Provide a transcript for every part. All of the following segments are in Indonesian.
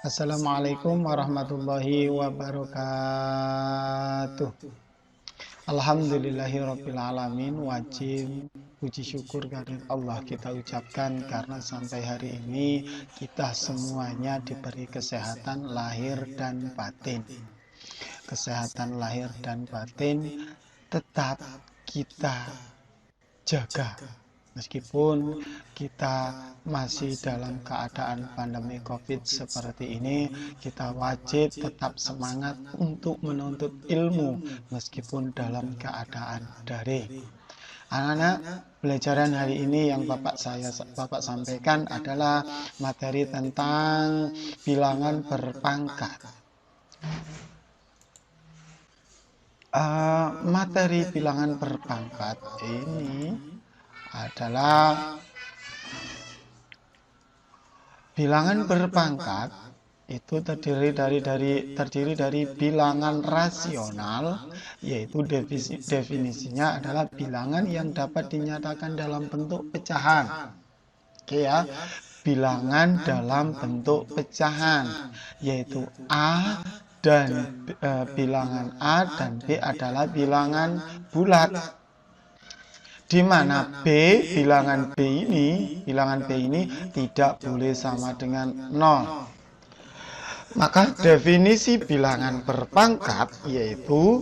Assalamualaikum warahmatullahi wabarakatuh. Alhamdulillahirabbil alamin. Wajib puji syukur kehadirat Allah kita ucapkan karena sampai hari ini kita semuanya diberi kesehatan lahir dan batin. Kesehatan lahir dan batin tetap kita jaga. Meskipun kita masih dalam keadaan pandemi COVID seperti ini, kita wajib tetap semangat untuk menuntut ilmu meskipun dalam keadaan daring. Anak-anak, pelajaran hari ini yang Bapak sampaikan adalah materi tentang bilangan berpangkat. Materi bilangan berpangkat ini adalah bilangan berpangkat itu terdiri dari bilangan rasional, yaitu definisinya adalah bilangan yang dapat dinyatakan dalam bentuk pecahan. Oke ya, bilangan dalam bentuk pecahan, yaitu A dan bilangan A dan B adalah bilangan bulat. Di mana bilangan B ini tidak boleh sama dengan 0. Maka definisi bilangan berpangkat yaitu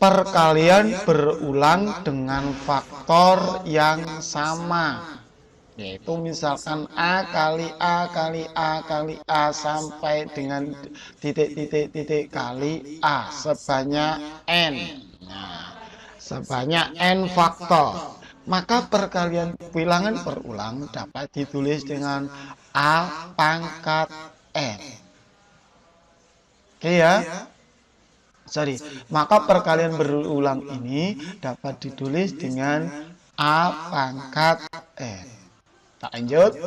perkalian berulang dengan faktor yang sama. Yaitu misalkan A kali A kali A kali A sampai dengan titik kali A sebanyak N. Sebanyak N faktor. Maka perkalian bilangan berulang dapat ditulis dengan A pangkat N. Oke ya. Maka perkalian berulang ini dapat ditulis dengan A pangkat N. Tak lanjut.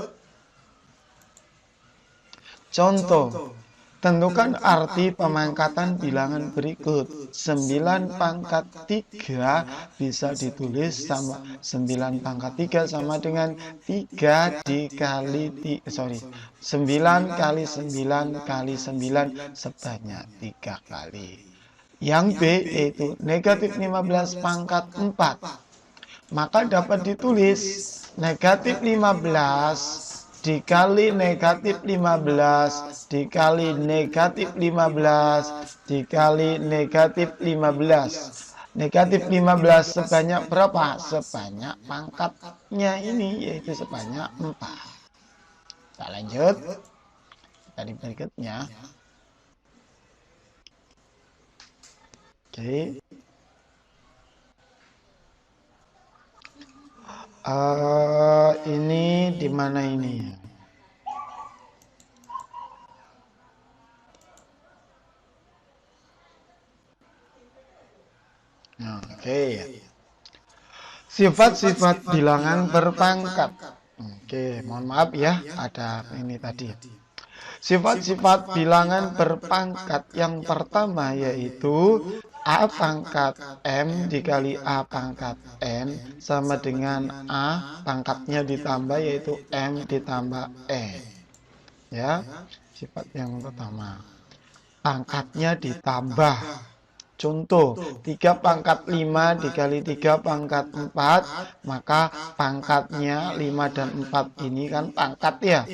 Contoh. Tentukan arti pemangkatan bilangan berikut. 9 pangkat 3 bisa ditulis sama 9 pangkat 3 sama dengan 9 kali 9 kali 9 sebanyak 3 kali. Yang B yaitu negatif 15 pangkat 4. Maka dapat ditulis negatif 15 dikali negatif 15 dikali negatif 15 dikali negatif 15. Negatif 15 sebanyak berapa? Sebanyak pangkatnya ini, yaitu sebanyak 4. Kita lanjut. Tadi berikutnya. Oke. Ini di mana ini? Oke. Sifat-sifat bilangan berpangkat. Oke, mohon maaf ya, ada ini tadi. Sifat-sifat bilangan berpangkat yang pertama yaitu A pangkat M dikali A pangkat N sama dengan A pangkatnya ditambah yaitu M ditambah N. Ya, sifat yang pertama. Pangkatnya ditambah. Contoh, 3 pangkat 5 dikali 3 pangkat 4, maka pangkatnya 5 dan 4 ini kan pangkat ya.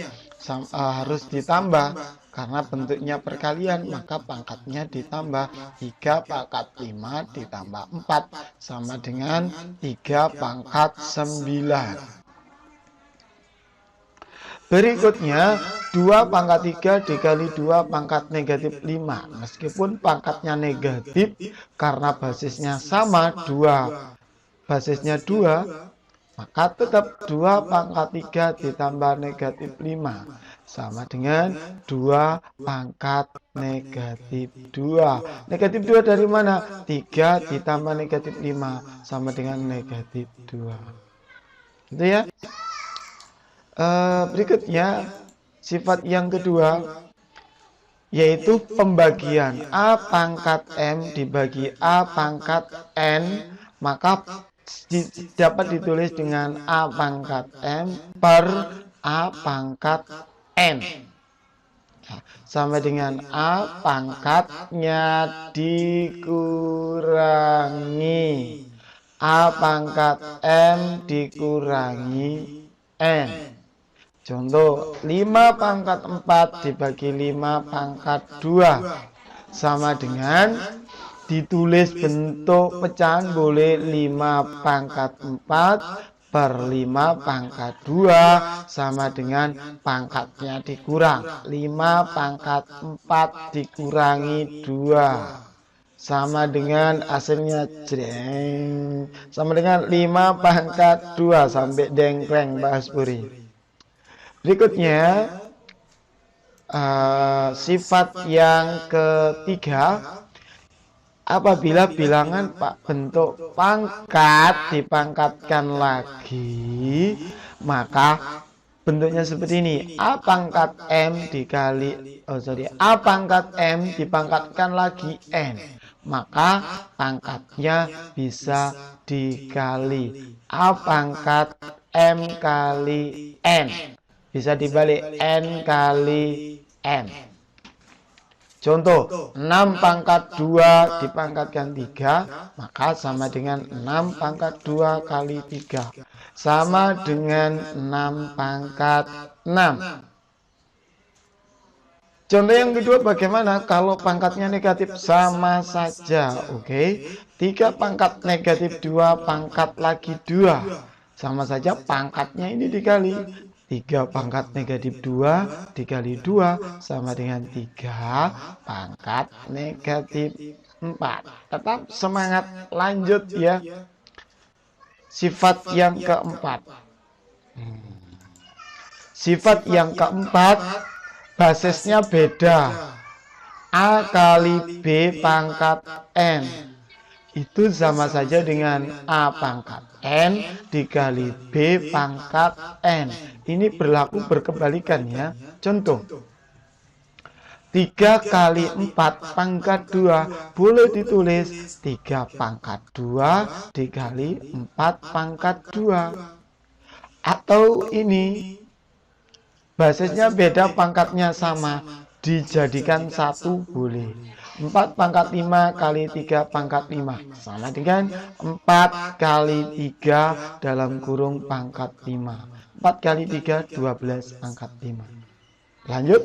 Harus ditambah karena bentuknya perkalian, maka pangkatnya ditambah 3 pangkat 5 ditambah 4 sama dengan 3 pangkat 9. Berikutnya 2 pangkat 3 dikali 2 pangkat negatif 5. Meskipun pangkatnya negatif karena basisnya sama 2, basisnya 2, maka tetap 2 pangkat 3 ditambah negatif 5 sama dengan 2 pangkat negatif 2. Negatif 2 dari mana? 3 ditambah negatif 5 sama dengan negatif 2. Gitu ya. Berikutnya sifat yang kedua yaitu pembagian A pangkat M dibagi A pangkat N, maka dapat ditulis dengan A pangkat M per A pangkat N. sama dengan A pangkatnya dikurangi A pangkat M dikurangi N. Contoh, 5 pangkat 4 dibagi 5 pangkat 2 sama dengan ditulis bentuk pecahan boleh 5 pangkat 4 per 5 pangkat 2 sama dengan pangkatnya dikurang 5 pangkat 4 dikurangi 2 sama dengan hasilnya jreng sama dengan 5 pangkat 2 sampai dengkleng bahas puri. Berikutnya sifat yang ketiga, apabila bilangan bentuk pangkat dipangkatkan lagi, maka bentuknya seperti ini. A pangkat M dikali A pangkat M dipangkatkan lagi N. Maka pangkatnya bisa dikali A pangkat M kali N. Bisa dibalik N kali M. Contoh, 6 pangkat 2 dipangkatkan 3, maka sama dengan 6 pangkat 2 kali 3. Sama dengan 6 pangkat 6. Contoh yang kedua bagaimana kalau pangkatnya negatif? Sama saja, oke. 3 pangkat negatif 2 pangkat lagi 2. Sama saja pangkatnya ini dikali 3 pangkat negatif 2 dikali 2 sama dengan 3 pangkat negatif 4. Tetap semangat, lanjut ya. Sifat yang keempat. Sifat yang keempat, basisnya beda. A kali B pangkat N. Itu sama saja dengan A pangkat N dikali B pangkat N. Ini berlaku berkebalikan ya. Contoh, 3 kali 4 pangkat 2 boleh ditulis 3 pangkat 2 dikali 4 pangkat 2. Atau ini, basisnya beda, pangkatnya sama, dijadikan 1 boleh. 4 pangkat 5 kali 3 pangkat 5 sama dengan 4 kali 3 dalam kurung pangkat 5. 4 kali 3 12 pangkat 5. Lanjut.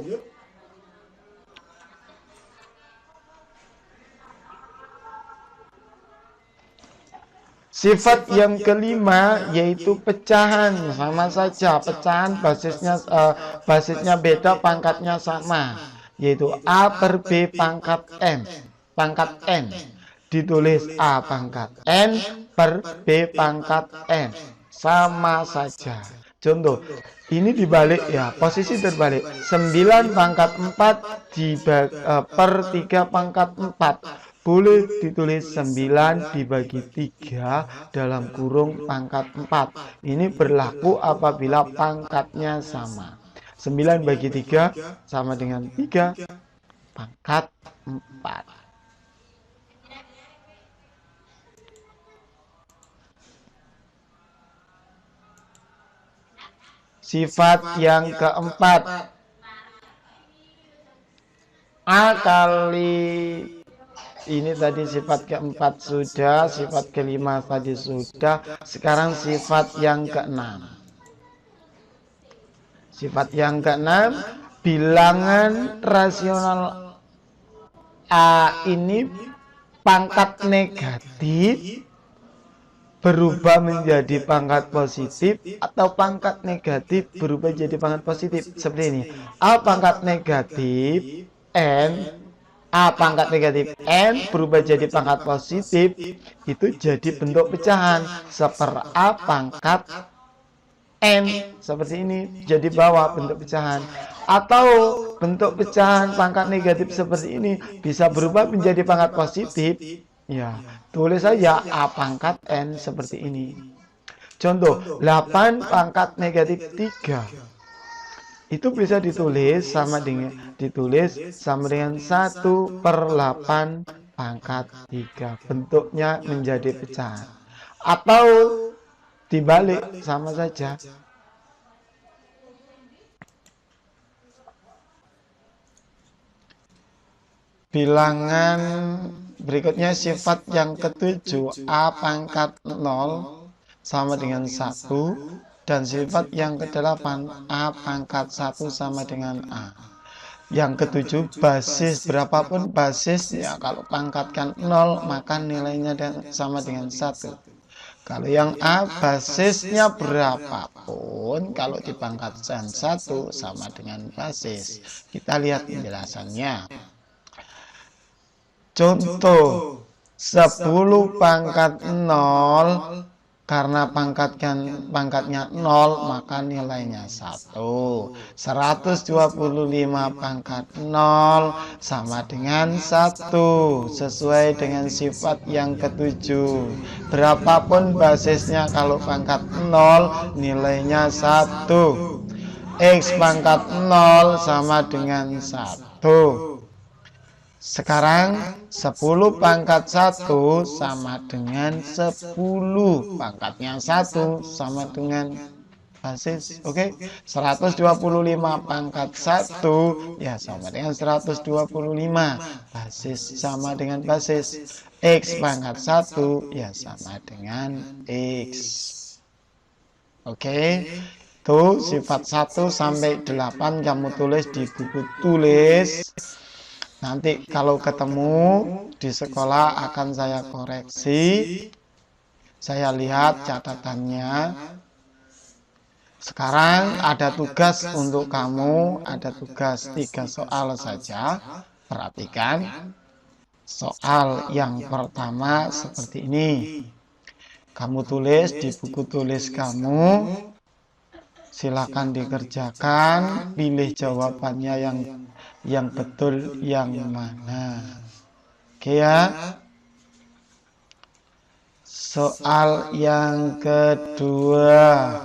Sifat yang kelima yaitu pecahan. Sama saja, pecahan basisnya beda, pangkatnya sama, yaitu A per B pangkat M, pangkat N. Ditulis A pangkat N per B pangkat N. Sama saja. Contoh, ini dibalik ya, posisi terbalik. 9 pangkat 4 per 3 pangkat 4. Boleh ditulis 9 dibagi 3 dalam kurung pangkat 4. Ini berlaku apabila pangkatnya sama. 9 bagi 3 sama dengan 3 pangkat 4. Sifat yang keempat, A kali, ini tadi sifat keempat sudah, sifat kelima tadi sudah. Sekarang sifat yang keenam. Sifat yang keenam, bilangan rasional A ini pangkat negatif berubah menjadi pangkat positif atau pangkat negatif berubah jadi pangkat positif. Seperti ini. A pangkat negatif N, A pangkat negatif N berubah jadi pangkat positif, itu jadi bentuk pecahan seper A pangkat N. Seperti ini, jadi bawah bentuk pecahan. Atau bentuk pecahan pangkat negatif seperti ini bisa berubah menjadi pangkat positif. Ya, tulis saja A pangkat N seperti ini. Contoh, 8 pangkat negatif 3. Itu bisa ditulis sama dengan 1 per 8 pangkat 3. Bentuknya menjadi pecahan. Atau dibalik, sama saja. bilangan berikutnya sifat yang ketujuh A pangkat 0 sama dengan 1, dan sifat yang kedelapan A pangkat 1 sama dengan A. Yang ketujuh, basis berapapun basisnya, kalau pangkatkan 0 maka nilainya sama dengan 1. Kalau yang A basisnya berapapun, kalau dipangkatkan 1 sama dengan basis. Kita lihat penjelasannya. Contoh 10 pangkat 0, karena pangkatnya 0 maka nilainya 1. 125 pangkat 0 sama dengan 1, sesuai dengan sifat yang ketujuh. Berapapun basisnya, kalau pangkat 0 nilainya 1. X pangkat 0 sama dengan 1. Sekarang 10 pangkat 1 sama dengan 10. Pangkatnya 1 sama dengan basis. Oke, 125 pangkat 1 ya sama dengan 125. Basis sama dengan basis. X pangkat 1 ya sama dengan X. Oke, tuh sifat 1 sampai 8 kamu tulis di buku tulis. Nanti kalau ketemu di sekolah akan saya koreksi. Saya lihat catatannya. Sekarang ada tugas untuk kamu. Ada tugas 3 soal saja. Perhatikan. Soal yang pertama seperti ini. Kamu tulis di buku tulis kamu. Silakan dikerjakan. Pilih jawabannya yang betul yang mana. Oke ya. Soal yang kedua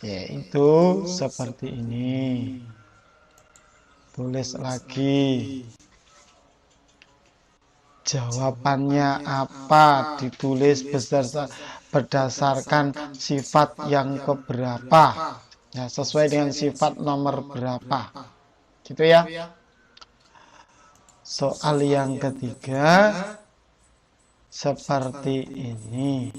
yaitu seperti ini. Tulis lagi. Jawabannya apa? Ditulis berdasarkan sifat yang keberapa. Ya, sesuai dengan sifat nomor berapa. Gitu ya. Soal yang ketiga seperti ini.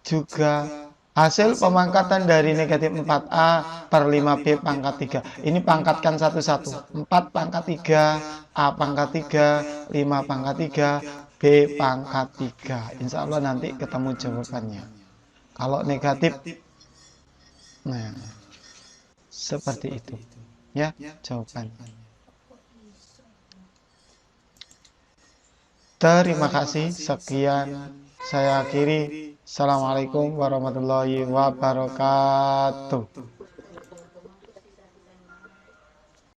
Juga hasil pemangkatan dari negatif 4A per 5B pangkat 3. Ini pangkatkan satu-satu. 4 pangkat 3, A pangkat 3, 5 pangkat 3, B pangkat 3. Insya Allah nanti ketemu jawabannya. Kalau negatif, nah seperti itu. Ya, jawabannya. Terima kasih. Sekian saya akhiri. Assalamualaikum warahmatullahi wabarakatuh.